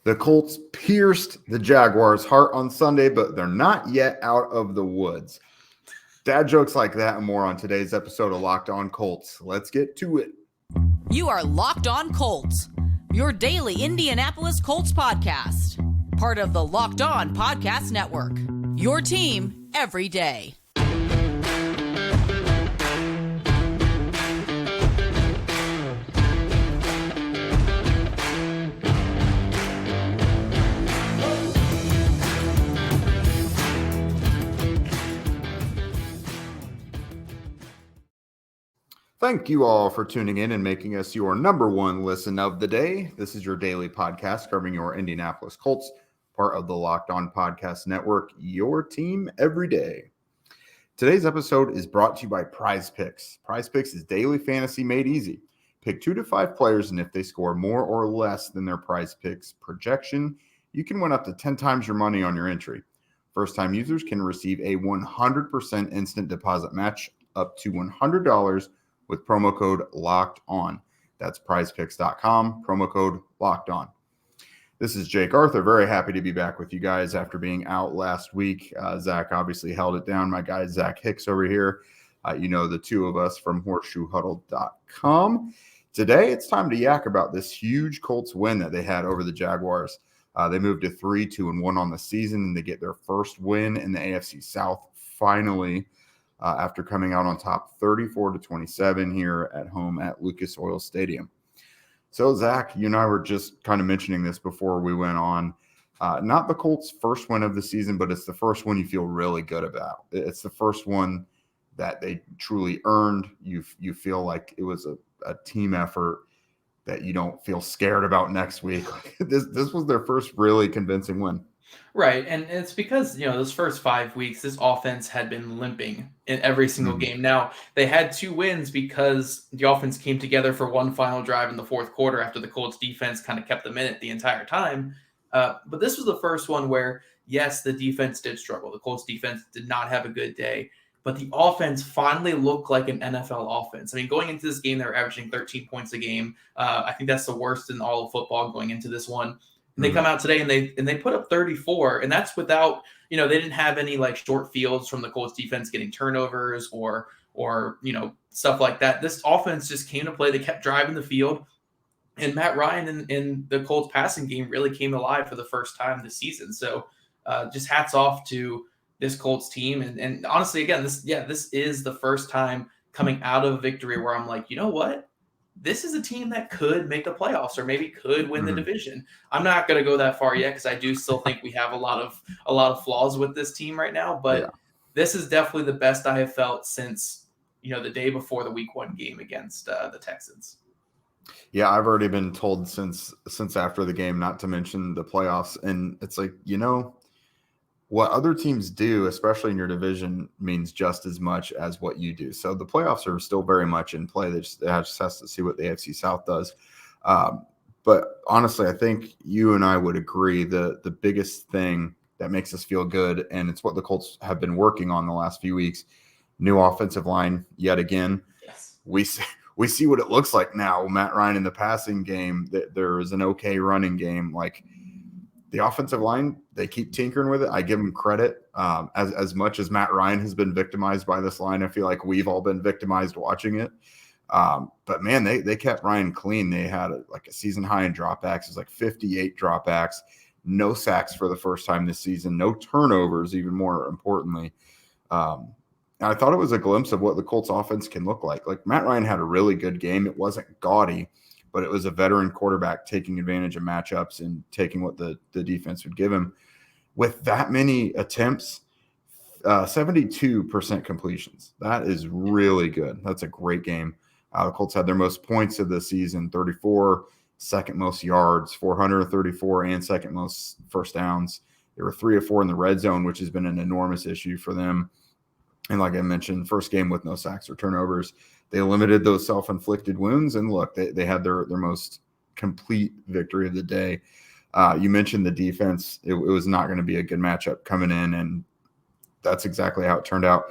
The Colts pierced the Jaguars' heart on Sunday, but they're not yet out of the woods. Dad jokes like that and more on today's episode of Locked On Colts. Let's get to it. You are Locked On Colts, your daily Indianapolis Colts podcast. Part of the Locked On Podcast Network, your team every day. Thank you all for tuning in and making us your number one listen of the day. This is your daily podcast covering your Indianapolis Colts, part of the Locked On Podcast Network, your team every day. Today's episode is brought to you by Prize Picks. Prize Picks is daily fantasy made easy. Pick 2 to 5 players, and if they score more or less than their Prize Picks projection, you can win up to 10 times your money on your entry. First-time users can receive a 100% instant deposit match up to $100 with promo code Locked On. That's prizepicks.com, promo code Locked On. This is Jake Arthur. Very happy to be back with you guys after being out last week. Zach obviously held it down. My guy, Zach Hicks over here. The two of us from horseshoehuddle.com. Today, it's time to yak about this huge Colts win that they had over the Jaguars. They moved to 3-2-1 on the season, and they get their first win in the AFC South finally, after coming out on top 34-27 here at home at Lucas Oil Stadium. So, Zach, you and I were just kind of mentioning this before we went on. Not the Colts' first win of the season, but it's the first one you feel really good about. It's the first one that they truly earned. You feel like it was a team effort that you don't feel scared about next week. This was their first really convincing win. Right, and it's because, those first 5 weeks, this offense had been limping in every single game. Now, they had 2 wins because the offense came together for one final drive in the fourth quarter after the Colts defense kind of kept them in it the entire time. But this was the first one where, yes, the defense did struggle. The Colts defense did not have a good day, but the offense finally looked like an NFL offense. I mean, going into this game, they were averaging 13 points a game. I think that's the worst in all of football going into this one. And they come out today and they put up 34, and that's without, they didn't have any like short fields from the Colts defense getting turnovers or stuff like that. This offense just came to play. They kept driving the field, and Matt Ryan in the Colts passing game really came alive for the first time this season. So just hats off to this Colts team. And honestly, again, this is the first time coming out of a victory where I'm like, you know what? This is a team that could make the playoffs or maybe could win the division. I'm not going to go that far yet because I do still think we have a lot of flaws with this team right now. But This is definitely the best I have felt since the day before the Week 1 game against the Texans. Yeah, I've already been told since after the game not to mention the playoffs, and it's like what other teams do, especially in your division, means just as much as what you do. So the playoffs are still very much in play. They just has to see what the AFC South does. But honestly, I think you and I would agree the biggest thing that makes us feel good, and it's what the Colts have been working on the last few weeks, new offensive line yet again. Yes. We see what it looks like now. Matt Ryan in the passing game, there is an okay running game. Like, the offensive line, they keep tinkering with it. I give them credit. As much as Matt Ryan has been victimized by this line, I feel like we've all been victimized watching it. But, man, they kept Ryan clean. They had a season high in dropbacks. It was like 58 dropbacks, no sacks for the first time this season, no turnovers, even more importantly. And I thought it was a glimpse of what the Colts offense can look like. Like, Matt Ryan had a really good game. It wasn't gaudy, but it was a veteran quarterback taking advantage of matchups and taking what the defense would give him. With that many attempts, 72% completions. That is really good. That's a great game. The Colts had their most points of the season, 34, second most yards, 434, and second most first downs. They were 3 of 4 in the red zone, which has been an enormous issue for them. And like I mentioned, first game with no sacks or turnovers. They limited those self-inflicted wounds, and look, they had their most complete victory of the day. You mentioned the defense. It was not going to be a good matchup coming in, and that's exactly how it turned out.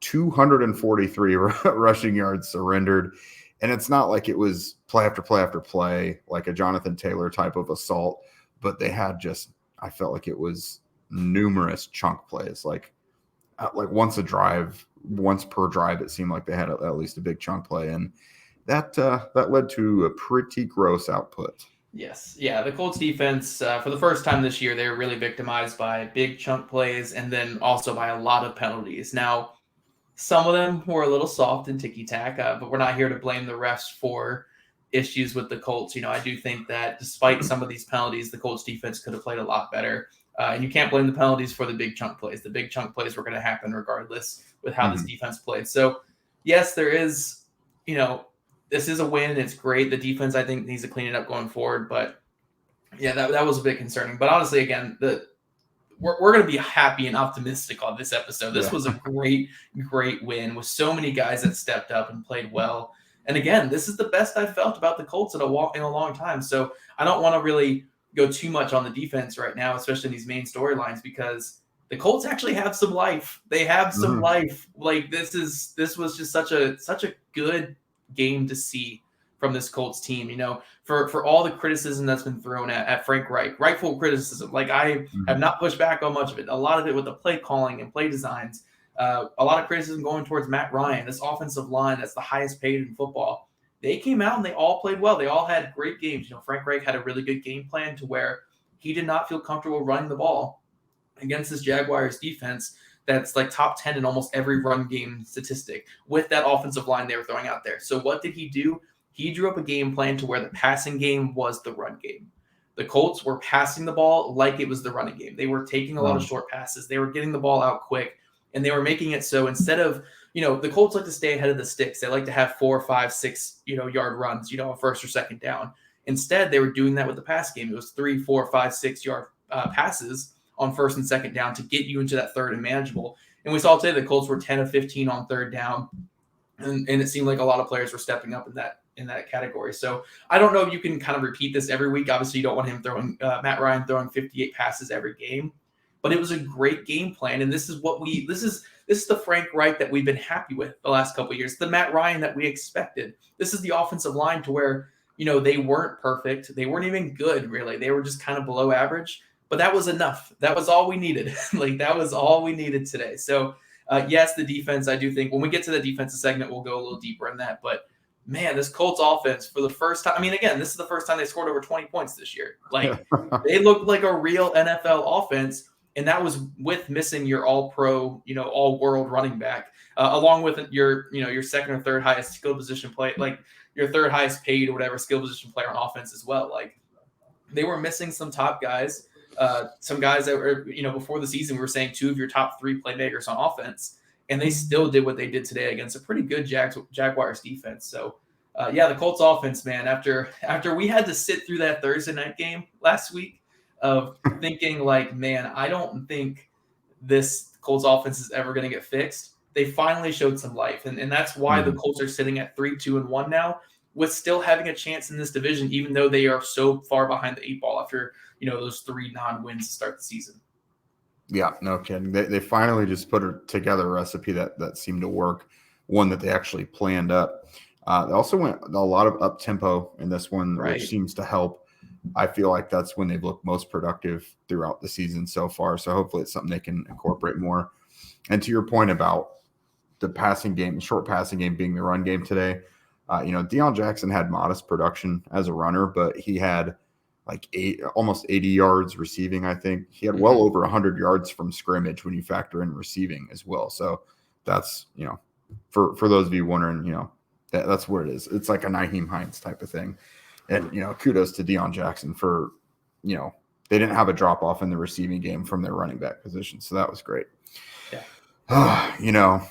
243 rushing yards surrendered, and it's not like it was play after play after play, like a Jonathan Taylor type of assault. but they had I felt like it was numerous chunk plays, like once per drive, it seemed like they had at least a big chunk play, and that led to a pretty gross output. Yes. Yeah. The Colts defense, for the first time this year, they were really victimized by big chunk plays and then also by a lot of penalties. Now, some of them were a little soft and ticky-tack, but we're not here to blame the refs for issues with the Colts. I do think that despite some of these penalties, the Colts defense could have played a lot better. And you can't blame the penalties for the big chunk plays. The big chunk plays were going to happen regardless with how this defense played. So, yes, there is, this is a win. It's great. The defense, I think, needs to clean it up going forward. But, yeah, that was a bit concerning. But honestly, again, we're going to be happy and optimistic on this episode. This was a great, great win with so many guys that stepped up and played well. And, again, this is the best I've felt about the Colts in a long time. So I don't want to really go too much on the defense right now, especially in these main storylines, because the Colts actually have some life. They have some life. Like this was just such a good game to see from this Colts team, for all the criticism that's been thrown at Frank Reich, rightful criticism. Like I have not pushed back on much of it. A lot of it with the play calling and play designs, a lot of criticism going towards Matt Ryan, this offensive line that's the highest paid in football. They came out and they all played well. They all had great games. Frank Reich had a really good game plan to where he did not feel comfortable running the ball against this Jaguars defense that's like top 10 in almost every run game statistic with that offensive line they were throwing out there. So what did he do? He drew up a game plan to where the passing game was the run game. The Colts were passing the ball like it was the running game. They were taking a lot of short passes. They were getting the ball out quick, and they were making it so instead of the Colts like to stay ahead of the sticks. They like to have 4, 5, 6, yard runs, a first or second down. Instead, they were doing that with the pass game. It was 3, 4, 5, 6 yard passes on first and second down to get you into that third and manageable. And we saw today the Colts were 10 of 15 on third down, and it seemed like a lot of players were stepping up in that category. So I don't know if you can kind of repeat this every week. Obviously, you don't want him throwing Matt Ryan throwing 58 passes every game, but it was a great game plan. And this is the Frank Reich that we've been happy with the last couple of years, the Matt Ryan that we expected. This is the offensive line to where, they weren't perfect. They weren't even good, really. They were just kind of below average, but that was enough. That was all we needed. That was all we needed today. So, yes, the defense, I do think when we get to the defensive segment, we'll go a little deeper in that. But, man, this Colts offense for the first time, again, this is the first time they scored over 20 points this year. They looked like a real NFL offense. And that was with missing your all-pro, all-world running back, along with your second or third highest skill position play, like your third highest paid or whatever skill position player on offense as well. Like they were missing some top guys, some guys that were, before the season we were saying 2 of your top 3 playmakers on offense, and they still did what they did today against a pretty good Jaguars defense. So, the Colts offense, man, after we had to sit through that Thursday night game last week, of thinking like, man, I don't think this Colts offense is ever going to get fixed. They finally showed some life. And that's why the Colts are sitting at 3-2-1 now with still having a chance in this division, even though they are so far behind the 8 ball after, those 3 non-wins to start the season. Yeah, no kidding. They finally just put together a recipe that seemed to work, one that they actually planned up. They also went a lot of up-tempo in this one, which seems to help. I feel like that's when they've looked most productive throughout the season so far. So hopefully it's something they can incorporate more. And to your point about the passing game, the short passing game being the run game today, Deion Jackson had modest production as a runner, but he had almost 80 yards receiving, I think. He had well over 100 yards from scrimmage when you factor in receiving as well. So that's, for those of you wondering, that's what it is. It's like a Nyheim Hines type of thing. And, kudos to Deion Jackson for, they didn't have a drop off in the receiving game from their running back position. So that was great. Yeah.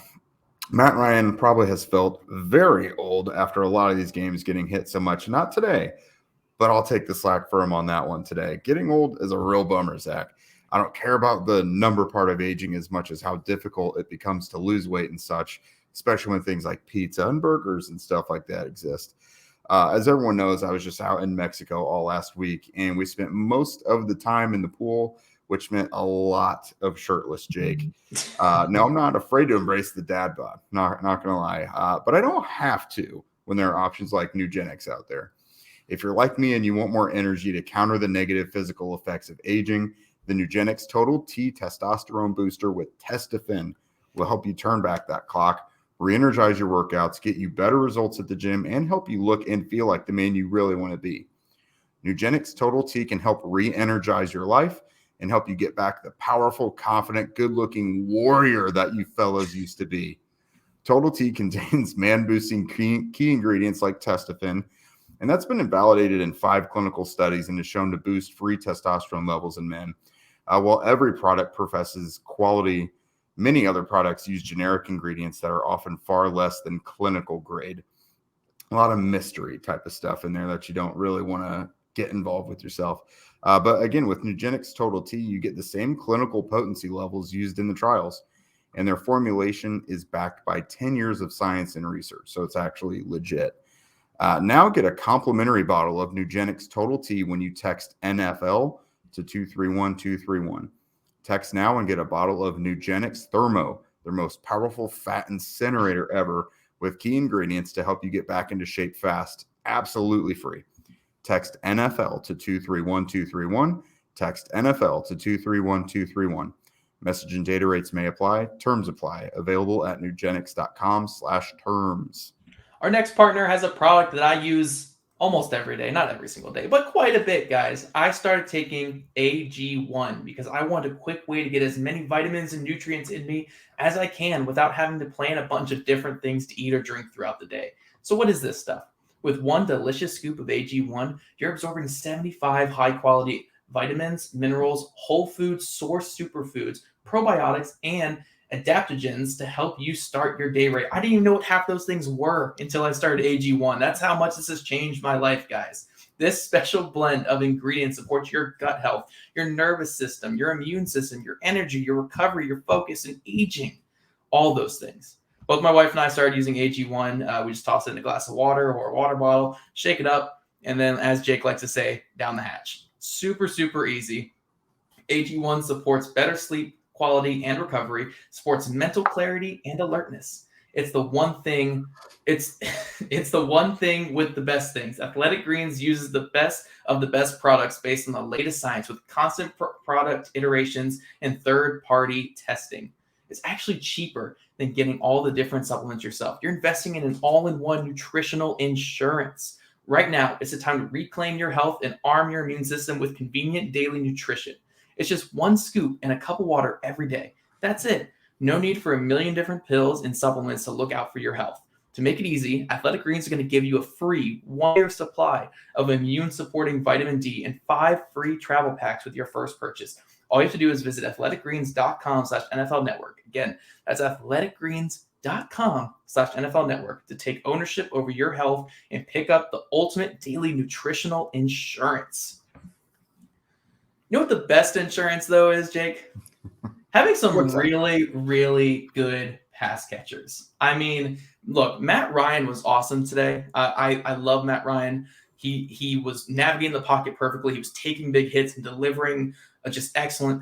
Matt Ryan probably has felt very old after a lot of these games getting hit so much. Not today, but I'll take the slack for him on that one today. Getting old is a real bummer, Zach. I don't care about the number part of aging as much as how difficult it becomes to lose weight and such, especially when things like pizza and burgers and stuff like that exist. As everyone knows, I was just out in Mexico all last week, and we spent most of the time in the pool, which meant a lot of shirtless Jake. No, I'm not afraid to embrace the dad bod, not going to lie, but I don't have to when there are options like Nugenix out there. If you're like me and you want more energy to counter the negative physical effects of aging, the Nugenix Total T Testosterone Booster with Testofen will help you turn back that clock, re-energize your workouts, get you better results at the gym, and help you look and feel like the man you really want to be. Nugenix Total T can help re-energize your life and help you get back the powerful, confident, good-looking warrior that you fellas used to be. Total T contains man-boosting key ingredients like Testofen, and that's been validated in 5 clinical studies and is shown to boost free testosterone levels in men. While every product professes quality, many other products use generic ingredients that are often far less than clinical grade. A lot of mystery type of stuff in there that you don't really want to get involved with yourself. But again, with Nugenix Total T, you get the same clinical potency levels used in the trials, and their formulation is backed by 10 years of science and research. So it's actually legit. Now get a complimentary bottle of Nugenix Total T when you text NFL to 231231. Text now and get a bottle of Nugenix Thermo, their most powerful fat incinerator ever, with key ingredients to help you get back into shape fast, absolutely free. Text NFL to 231231. Text NFL to 231231. Message and data rates may apply. Terms apply. Available at nugenix.com/terms. Our next partner has a product that I use almost every day, not every single day, but quite a bit, guys. I started taking AG1 because I want a quick way to get as many vitamins and nutrients in me as I can without having to plan a bunch of different things to eat or drink throughout the day. So what is this stuff? With one delicious scoop of AG1, you're absorbing 75 high-quality vitamins, minerals, whole foods, source superfoods, probiotics, and adaptogens to help you start your day right. I didn't even know what half those things were until I started AG1. That's how much this has changed my life, guys. This special blend of ingredients supports your gut health, your nervous system, your immune system, your energy, your recovery, your focus, and aging. All those things. Both my wife and I started using AG1. We just toss it in a glass of water or a water bottle, shake it up, and then, as Jake likes to say, down the hatch. Super, super easy. AG1 supports better sleep quality and recovery, supports mental clarity and alertness. It's the one thing. It's the one thing with the best things. Athletic Greens uses the best of the best products based on the latest science with constant product iterations and third-party testing. It's actually cheaper than getting all the different supplements yourself. You're investing in an all-in-one nutritional insurance. Right now, it's the time to reclaim your health and arm your immune system with convenient daily nutrition. It's just one scoop and a cup of water every day. That's it. No need for a million different pills and supplements to look out for your health. To make it easy, Athletic Greens are going to give you a free 1-year supply of immune-supporting vitamin D and 5 free travel packs with your first purchase. All you have to do is visit athleticgreens.com/NFL Network. Again, that's athleticgreens.com/NFL Network to take ownership over your health and pick up the ultimate daily nutritional insurance. You know what the best insurance, though, is, Jake? Having some really, really good pass catchers. I mean, look, Matt Ryan was awesome today. I love Matt Ryan. He was navigating the pocket perfectly. He was taking big hits and delivering just excellent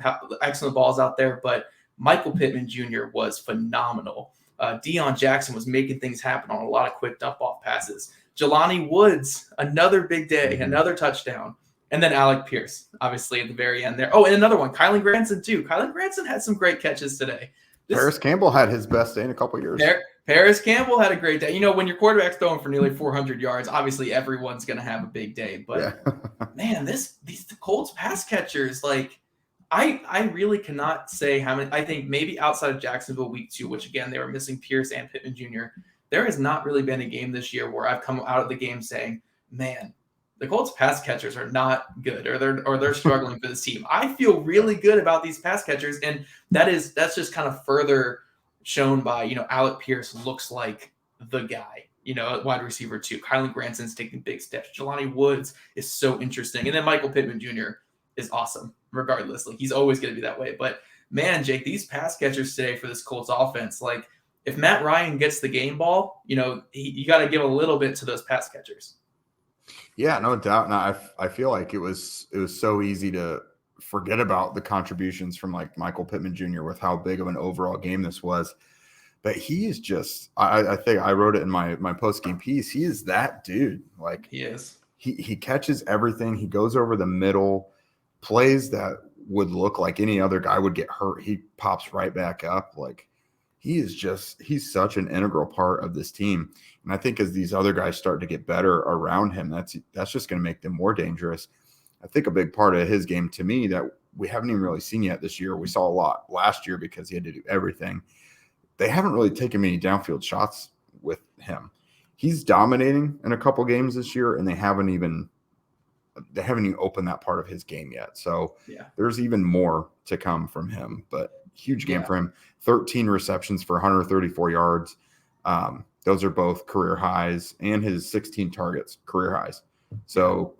balls out there. But Michael Pittman Jr. was phenomenal. Deion Jackson was making things happen on a lot of quick dump-off passes. Jelani Woods, another big day, another touchdown. And then Alec Pierce, obviously, at the very end there. Oh, and another one, Kylan Granson, too. Kylan Granson had some great catches today. Paris Campbell had his best day in a couple of years. Paris Campbell had a great day. You know, when your quarterback's throwing for nearly 400 yards, obviously everyone's going to have a big day. But, man, these Colts pass catchers, like, I really cannot say how many. I think maybe outside of Jacksonville week 2, which, again, they were missing Pierce and Pittman Jr., there has not really been a game this year where I've come out of the game saying, man, the Colts pass catchers are not good, or they're struggling for this team. I feel really good about these pass catchers, and that's just kind of further shown by, you know, Alec Pierce looks like the guy, you know, wide receiver 2. Kylan Granson's taking big steps. Jelani Woods is so interesting, and then Michael Pittman Jr. is awesome, regardless. Like, he's always going to be that way. But man, Jake, these pass catchers today for this Colts offense, like, if Matt Ryan gets the game ball, you know, you got to give a little bit to those pass catchers. Yeah, no doubt. And I feel like it was so easy to forget about the contributions from like Michael Pittman Jr. with how big of an overall game this was. But he is just, I think I wrote it in my post-game piece. He is that dude. Like, he is. he catches everything. He goes over the middle, plays that would look like any other guy would get hurt. He pops right back up. Like, he's such an integral part of this team. And I think as these other guys start to get better around him, that's just going to make them more dangerous. I think a big part of his game, to me, that we haven't even really seen yet this year. We saw a lot last year because he had to do everything. They haven't really taken many downfield shots with him. He's dominating in a couple games this year, and they haven't even opened that part of his game yet. So there's even more to come from him, but huge game for him. 13 receptions for 134 yards. Those are both career highs, and his 16 targets, career highs. So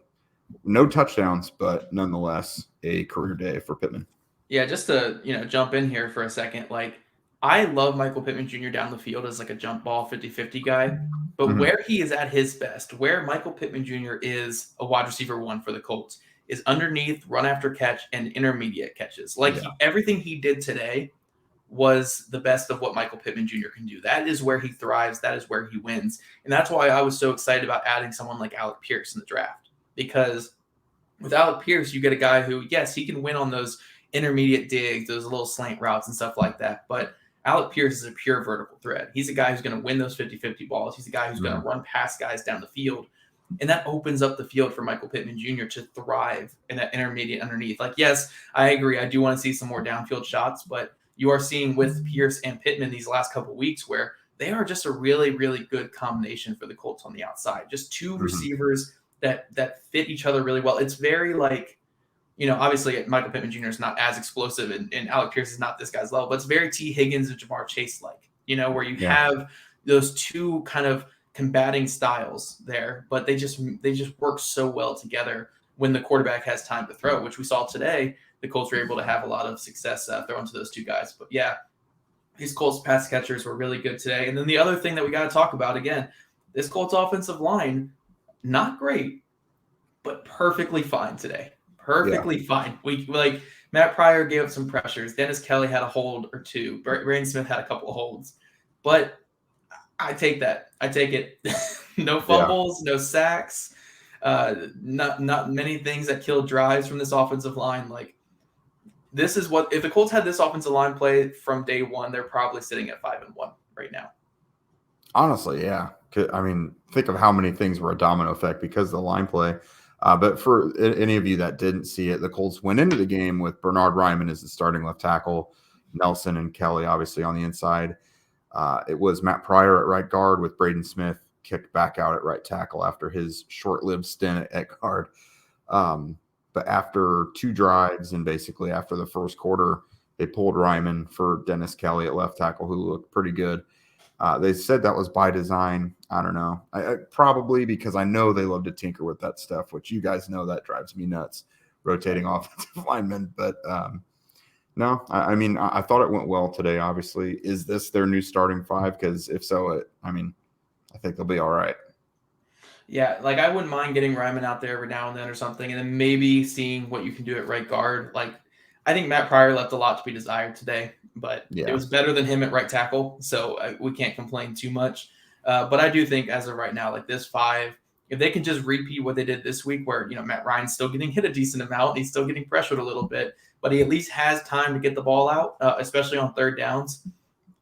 no touchdowns, but nonetheless a career day for Pittman. Yeah, just to jump in here for a second, like, I love Michael Pittman Jr. down the field as like a jump ball 50-50 guy, but where he is at his best, where Michael Pittman Jr. is a wide receiver 1 for the Colts, is underneath, run after catch, and intermediate catches. Like, everything he did today was the best of what Michael Pittman Jr. can do. That is where he thrives. That is where he wins. And that's why I was so excited about adding someone like Alec Pierce in the draft, because with Alec Pierce, you get a guy who, yes, he can win on those intermediate digs, those little slant routes and stuff like that. But Alec Pierce is a pure vertical threat. He's a guy who's going to win those 50-50 balls. He's a guy who's going to run past guys down the field. And that opens up the field for Michael Pittman Jr. to thrive in that intermediate underneath. Like, yes, I agree. I do want to see some more downfield shots, but you are seeing with Pierce and Pittman these last couple of weeks where they are just a really, really good combination for the Colts on the outside. Just two receivers that fit each other really well. It's very like, obviously Michael Pittman Jr. is not as explosive and Alec Pierce is not this guy's level, but it's very T. Higgins and Jamar Chase like, where you have those two kind of combating styles there, but they just work so well together when the quarterback has time to throw, which we saw today. The Colts were able to have a lot of success throwing to those two guys. But yeah, these Colts pass catchers were really good today. And then the other thing that we got to talk about, again, this Colts offensive line, not great, but perfectly fine today. Perfectly fine. We like Matt Pryor gave up some pressures. Dennis Kelly had a hold or two. Braden Smith had a couple of holds. But I take that. I take it. No fumbles, no sacks, not many things that killed drives from this offensive line. Like, this is what, if the Colts had this offensive line play from day one, they're probably sitting at 5-1 right now. Honestly, yeah. I mean, think of how many things were a domino effect because of the line play. But for any of you that didn't see it, the Colts went into the game with Bernard Ryman as the starting left tackle, Nelson and Kelly obviously on the inside. It was Matt Pryor at right guard with Braden Smith kicked back out at right tackle after his short-lived stint at guard. But after two drives and basically after the first quarter, they pulled Ryman for Dennis Kelly at left tackle, who looked pretty good. They said that was by design. I don't know. I probably because I know they love to tinker with that stuff, which you guys know that drives me nuts, rotating offensive linemen. But no, I mean, I thought it went well today, obviously. Is this their new starting five? Because if so, I think they'll be all right. Yeah, like I wouldn't mind getting Ryman out there every now and then or something, and then maybe seeing what you can do at right guard. Like, I think Matt Pryor left a lot to be desired today, but it was better than him at right tackle, so we can't complain too much. But I do think as of right now, like this five, if they can just repeat what they did this week where, Matt Ryan's still getting hit a decent amount, and he's still getting pressured a little bit, but he at least has time to get the ball out, especially on third downs.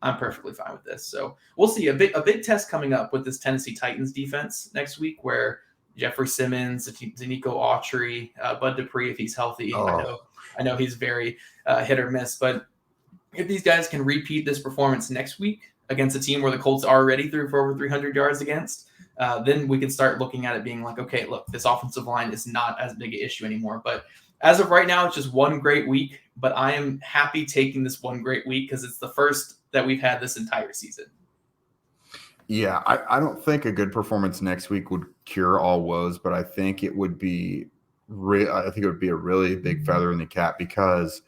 I'm perfectly fine with this. So we'll see a big test coming up with this Tennessee Titans defense next week where Jeffrey Simmons, Danico Autry, Bud Dupree, if he's healthy. I know he's very hit or miss, but if these guys can repeat this performance next week against a team where the Colts already threw for over 300 yards against, then we can start looking at it being like, okay, look, this offensive line is not as big an issue anymore. But as of right now, it's just one great week, but I am happy taking this one great week because it's the first that we've had this entire season. Yeah, I don't think a good performance next week would cure all woes, but I think it would be a really big feather in the cap because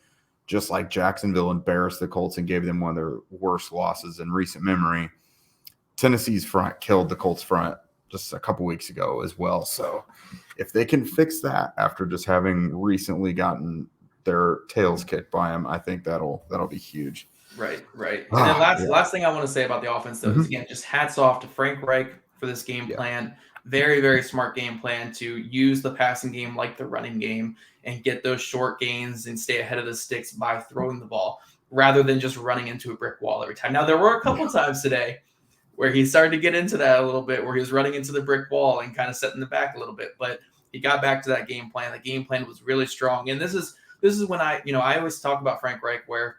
just like Jacksonville embarrassed the Colts and gave them one of their worst losses in recent memory, Tennessee's front killed the Colts front just a couple weeks ago as well. So if they can fix that after just having recently gotten their tails kicked by them, I think that'll be huge. Right. And then last thing I want to say about the offense, though, is, again, just hats off to Frank Reich for this game plan. Very, very smart game plan to use the passing game like the running game and get those short gains and stay ahead of the sticks by throwing the ball rather than just running into a brick wall every time. Now, there were a couple times today where he started to get into that a little bit, where he was running into the brick wall and kind of setting the back a little bit, but he got back to that game plan. The game plan was really strong. And this is when I always talk about Frank Reich, where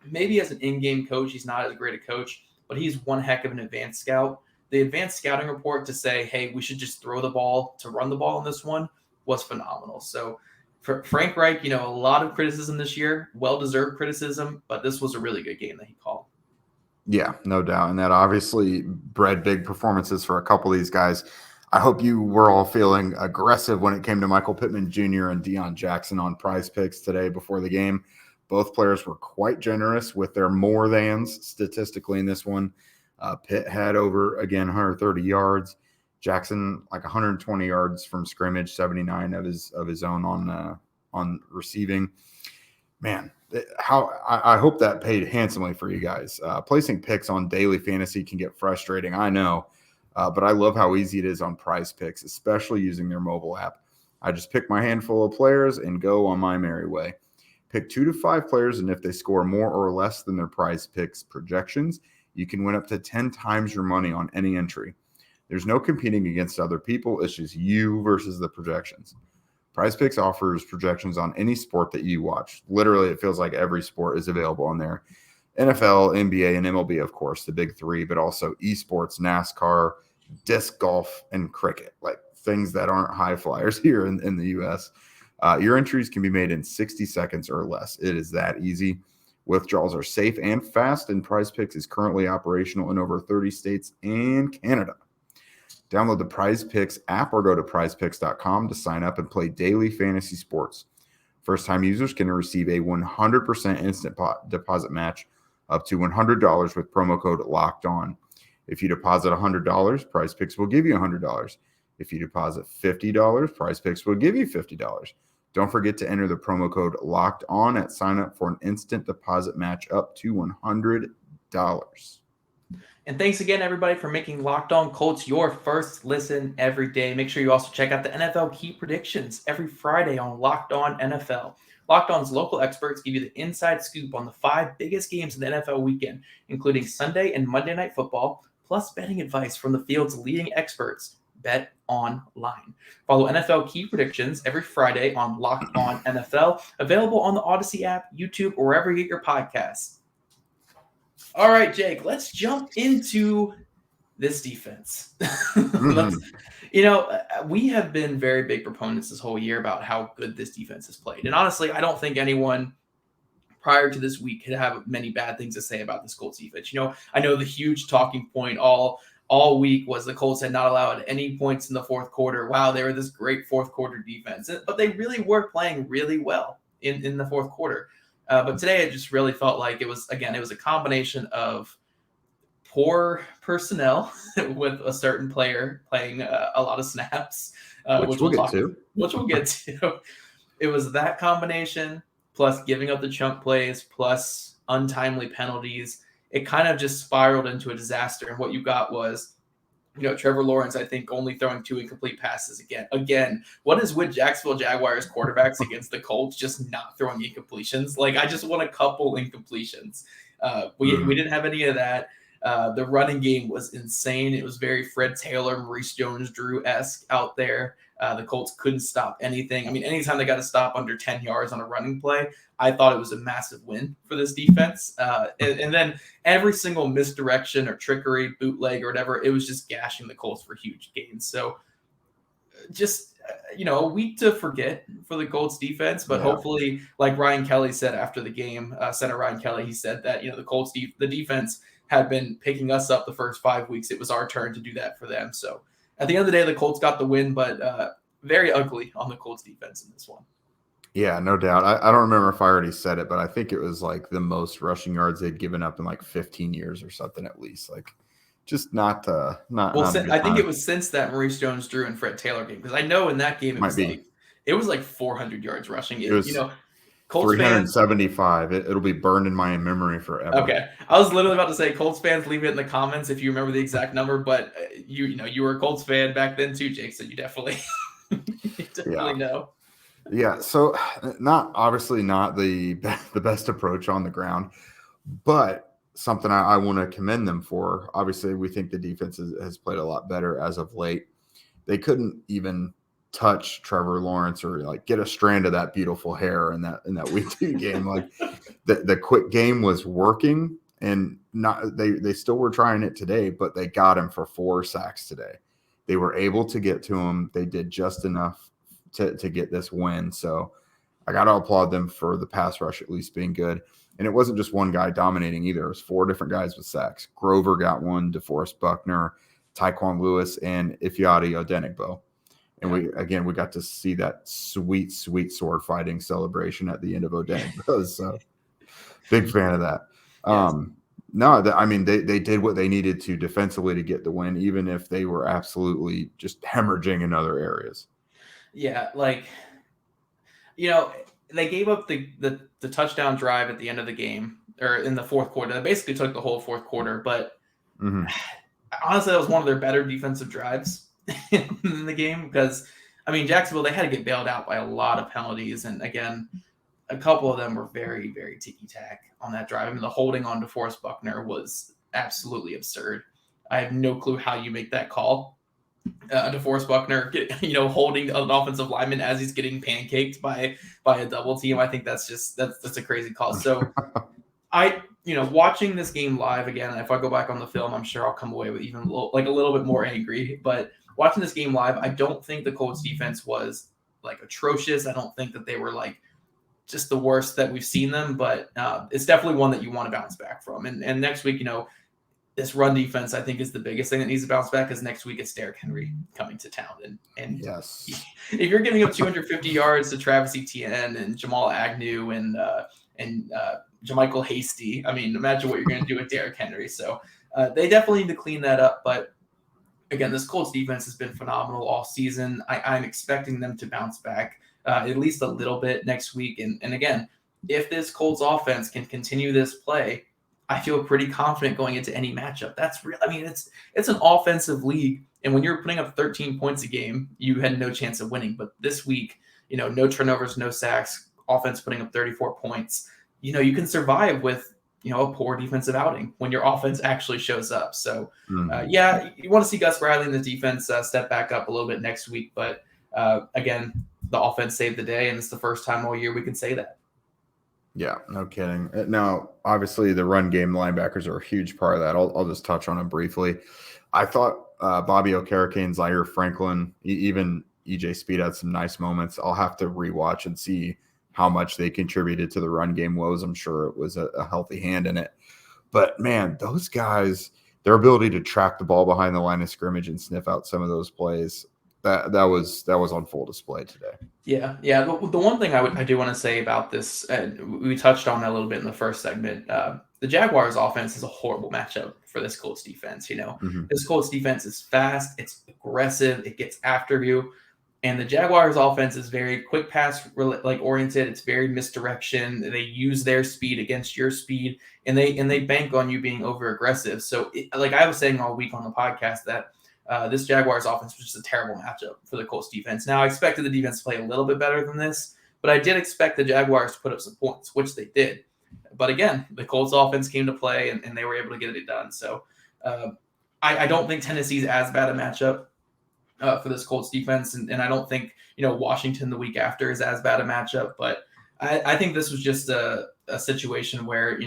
maybe as an in-game coach, he's not as great a coach, but he's one heck of an advanced scout. The advanced scouting report to say, hey, we should just throw the ball to run the ball in this one was phenomenal. So for Frank Reich, a lot of criticism this year, well-deserved criticism, but this was a really good game that he called. Yeah, no doubt. And that obviously bred big performances for a couple of these guys. I hope you were all feeling aggressive when it came to Michael Pittman Jr. and Deion Jackson on Prize Picks today before the game. Both players were quite generous with their more thans statistically in this one. Pitt had over, again, 130 yards. Jackson, like 120 yards from scrimmage, 79 of his own on receiving. Man, I hope that paid handsomely for you guys. Placing picks on daily fantasy can get frustrating, I know, but I love how easy it is on Prize Picks, especially using their mobile app. I just pick my handful of players and go on my merry way. Pick 2 to 5 players, and if they score more or less than their Prize Picks projections, you can win up to 10 times your money on any entry. There's no competing against other people. It's just you versus the projections. Prize Picks offers projections on any sport that you watch. Literally, it feels like every sport is available on there. NFL, NBA, and MLB, of course, the big three, but also esports, NASCAR, disc golf, and cricket, like things that aren't high flyers here in the U.S. Your entries can be made in 60 seconds or less. It is that easy. Withdrawals are safe and fast, and Prize Picks is currently operational in over 30 states and Canada. Download the Prize Picks app or go to prizepicks.com to sign up and play daily fantasy sports. First-time users can receive a 100% instant deposit match up to $100 with promo code Locked On. If you deposit $100, Prize Picks will give you $100. If you deposit $50, Prize Picks will give you $50. Don't forget to enter the promo code Locked On at sign up for an instant deposit match up to $100. And thanks again, everybody, for making Locked On Colts your first listen every day. Make sure you also check out the NFL Key Predictions every Friday on Locked On NFL. Locked On's local experts give you the inside scoop on the 5 biggest games in the NFL weekend, including Sunday and Monday Night Football, plus betting advice from the field's leading experts. Bet online. Follow NFL Key Predictions every Friday on Locked On NFL, available on the Odyssey app, YouTube, or wherever you get your podcasts. All right, Jake, let's jump into this defense. We have been very big proponents this whole year about how good this defense has played. And honestly, I don't think anyone prior to this week could have many bad things to say about this Colts defense. I know the huge talking point all week was the Colts had not allowed any points in the fourth quarter. Wow, they were this great fourth quarter defense. But they really were playing really well in the fourth quarter. But today it just really felt like it was a combination of poor personnel with a certain player playing a lot of snaps, which we'll get to. It was that combination plus giving up the chunk plays plus untimely penalties. It kind of just spiraled into a disaster. And what you got was, Trevor Lawrence, I think, only throwing 2 incomplete passes again. What is with Jacksonville Jaguars quarterbacks against the Colts just not throwing incompletions? Like, I just want a couple incompletions. We didn't have any of that. The running game was insane. It was very Fred Taylor, Maurice Jones-Drew-esque out there. The Colts couldn't stop anything. I mean, anytime they got to stop under 10 yards on a running play, I thought it was a massive win for this defense. And then every single misdirection or trickery, bootleg or whatever, it was just gashing the Colts for huge gains. So just, a week to forget for the Colts defense, but hopefully, like Ryan Kelly said after the game, Center Ryan Kelly, he said that, the Colts, the defense had been picking us up the first 5 weeks. It was our turn to do that for them. So at the end of the day, the Colts got the win, but very ugly on the Colts defense in this one. Yeah, no doubt. I don't remember if I already said it, but I think it was like the most rushing yards they'd given up in like 15 years or something at least. Like, just not. I think it was since that Maurice Jones-Drew and Fred Taylor game, because I know in that game it was like 400 yards rushing. Colts fans. 375. It'll be burned in my memory forever. Okay, I was literally about to say Colts fans, leave it in the comments if you remember the exact number. But you were a Colts fan back then too, Jake. So you definitely know. Yeah. So obviously not the best approach on the ground, but something I want to commend them for. Obviously, we think the defense has played a lot better as of late. They couldn't even touch Trevor Lawrence or like get a strand of that beautiful hair in that week 2 game. Like the quick game was working, and they still were trying it today, but they got him for 4 sacks today. They were able to get to him. They did just enough to get this win. So I got to applaud them for the pass rush at least being good. And it wasn't just one guy dominating either. It was 4 different guys with sacks. Grover got one, DeForest Buckner, Tyquan Lewis, and Ifeadi Odenigbo. And we got to see that sweet sword fighting celebration at the end of Odenigbo. So big fan of that. Yes. They did what they needed to defensively to get the win, even if they were absolutely just hemorrhaging in other areas. Yeah, they gave up the touchdown drive at the end of the game, or in the fourth quarter. They basically took the whole fourth quarter, but honestly, that was one of their better defensive drives in the game because, Jacksonville, they had to get bailed out by a lot of penalties. And again, a couple of them were very, very ticky-tack on that drive. The holding on DeForest Buckner was absolutely absurd. I have no clue how you make that call. DeForest Buckner, holding an offensive lineman as he's getting pancaked by a double team. I think that's a crazy call. So watching this game live again, if I go back on the film, I'm sure I'll come away with even a little bit more angry. But watching this game live, I don't think the Colts defense was atrocious. I don't think that they were just the worst that we've seen them, but it's definitely one that you want to bounce back from. And next week, this run defense, I think, is the biggest thing that needs to bounce back, because next week it's Derrick Henry coming to town. And yes, if you're giving up 250 yards to Travis Etienne and Jamal Agnew and JaMychal Hasty, imagine what you're going to do with Derrick Henry. So they definitely need to clean that up. But again, this Colts defense has been phenomenal all season. I'm expecting them to bounce back at least a little bit next week. And again, if this Colts offense can continue this play, I feel pretty confident going into any matchup. That's real. It's an offensive league, and when you're putting up 13 points a game, you had no chance of winning. But this week, no turnovers, no sacks, offense putting up 34 points. You can survive with a poor defensive outing when your offense actually shows up. So, you want to see Gus Bradley and the defense step back up a little bit next week. But again, the offense saved the day, and it's the first time all year we can say that. Yeah, no kidding. Now, obviously, the run game linebackers are a huge part of that. I'll just touch on them briefly. I thought Bobby Okereke, Zaire Franklin, even EJ Speed had some nice moments. I'll have to rewatch and see how much they contributed to the run game woes. I'm sure it was a healthy hand in it. But, man, those guys, their ability to track the ball behind the line of scrimmage and sniff out some of those plays, that was on full display today. Yeah. The one thing I do want to say about this, we touched on that a little bit in the first segment. The Jaguars' offense is a horrible matchup for this Colts defense. This Colts defense is fast, it's aggressive, it gets after you, and the Jaguars' offense is very quick pass oriented. It's very misdirection. They use their speed against your speed, and they bank on you being over aggressive. So, I was saying all week on the podcast that. This Jaguars offense was just a terrible matchup for the Colts defense. Now, I expected the defense to play a little bit better than this, but I did expect the Jaguars to put up some points, which they did. But again, the Colts offense came to play, and they were able to get it done. So I don't think Tennessee's as bad a matchup for this Colts defense, and I don't think Washington the week after is as bad a matchup. But I think this was just a situation where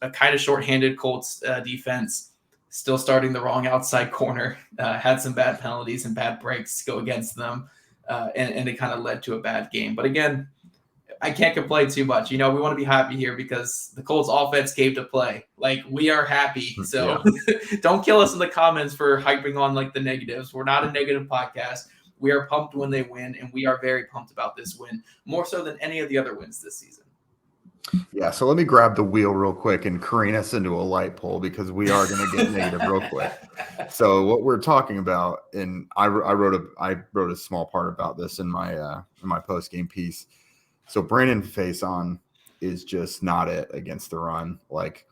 a kind of shorthanded Colts defense, still starting the wrong outside corner, had some bad penalties and bad breaks go against them, and it kind of led to a bad game. But again, I can't complain too much. We want to be happy here because the Colts offense came to play. We are happy. So don't kill us in the comments for hyping on the negatives. We're not a negative podcast. We are pumped when they win, and we are very pumped about this win, more so than any of the other wins this season. Yeah, so let me grab the wheel real quick and careen us into a light pole because we are going to get negative real quick. So what we're talking about, and I wrote a small part about this in my post game piece. So Brandon Faison is just not it against the run. Like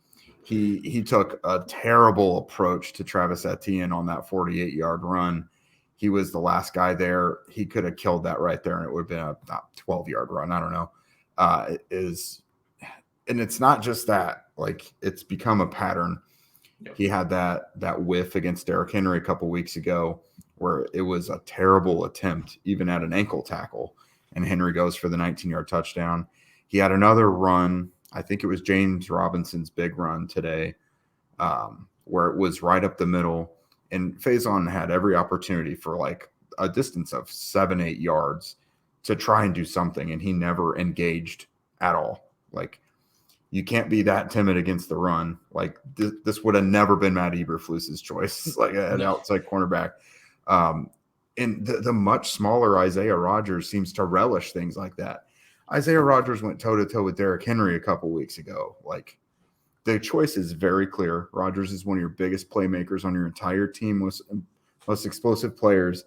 he took a terrible approach to Travis Etienne on that 48-yard run. He was the last guy there. He could have killed that right there, and it would have been a 12-yard run. I don't know. And it's not just that. Like, it's become a pattern. Yep. He had that whiff against Derrick Henry a couple weeks ago where it was a terrible attempt, even at an ankle tackle, and Henry goes for the 19-yard touchdown. He had another run. I think it was James Robinson's big run today, where it was right up the middle, and Faison had every opportunity for like a distance of 7-8 yards to try and do something, and he never engaged at all. Like, you can't be that timid against the run. Like, this would have never been Matt Eberflus's choice, like an outside cornerback. And the much smaller Isaiah Rodgers seems to relish things like that. Isaiah Rodgers went toe-to-toe with Derrick Henry a couple weeks ago. Like, the choice is very clear. Rodgers is one of your biggest playmakers on your entire team, most explosive players.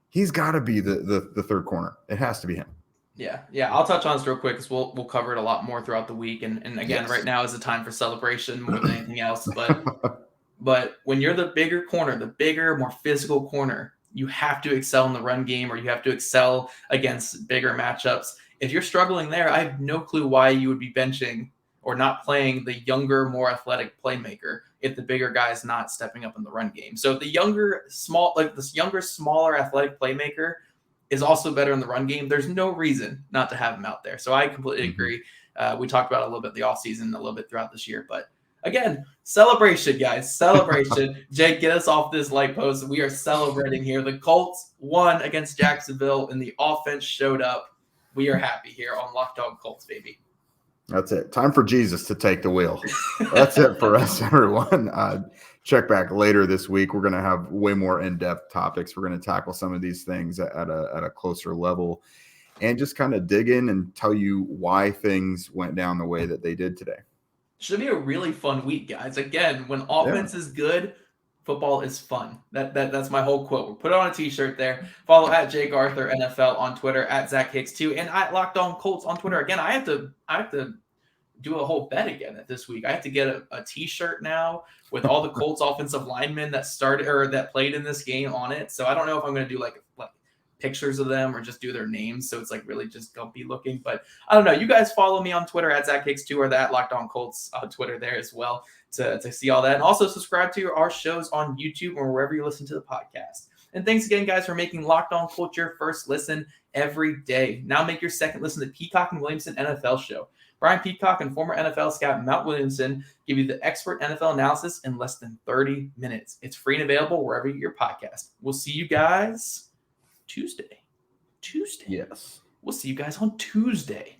He's got to be the third corner. It has to be him. Yeah. I'll touch on this real quick because we'll cover it a lot more throughout the week. And again, Yes. Right now is a time for celebration more than anything else. But when you're the bigger corner, the bigger, more physical corner, you have to excel in the run game, or you have to excel against bigger matchups. If you're struggling there, I have no clue why you would be benching or not playing the younger, more athletic playmaker if the bigger guy's not stepping up in the run game. So if this younger, smaller athletic playmaker is also better in the run game, there's no reason not to have him out there. So I completely agree. We talked about it a little bit the offseason, a little bit throughout this year. But again, celebration, guys. Celebration. Jake, get us off this light post. We are celebrating here. The Colts won against Jacksonville, and the offense showed up. We are happy here on Locked On Colts, baby. That's it. Time for Jesus to take the wheel. That's it for us, everyone. Check back later this week. We're going to have way more in-depth topics. We're going to tackle some of these things at a closer level and just kind of dig in and tell you why things went down the way that they did today. Should be a really fun week, guys. Again, when offense is good, football is fun. That's my whole quote. We'll put it on a t-shirt there. Follow at Jake Arthur NFL on Twitter, at Zach Hicks 2, and at Locked On Colts on Twitter. Again, I have to do a whole bet again this week. I have to get a t-shirt now with all the Colts offensive linemen that started or that played in this game on it. So I don't know if I'm going to do like pictures of them or just do their names. So it's like really just gumpy looking, but I don't know. You guys follow me on Twitter at Zach Hicks 2 or that Locked On Colts on Twitter there as well to see all that. And also subscribe to our shows on YouTube or wherever you listen to the podcast. And thanks again, guys, for making Locked On Colts your first listen every day. Now make your second listen to Peacock and Williamson NFL Show. Brian Peacock and former NFL scout Matt Williamson give you the expert NFL analysis in less than 30 minutes. It's free and available wherever you get your podcast. We'll see you guys Tuesday. Yes. We'll see you guys on Tuesday.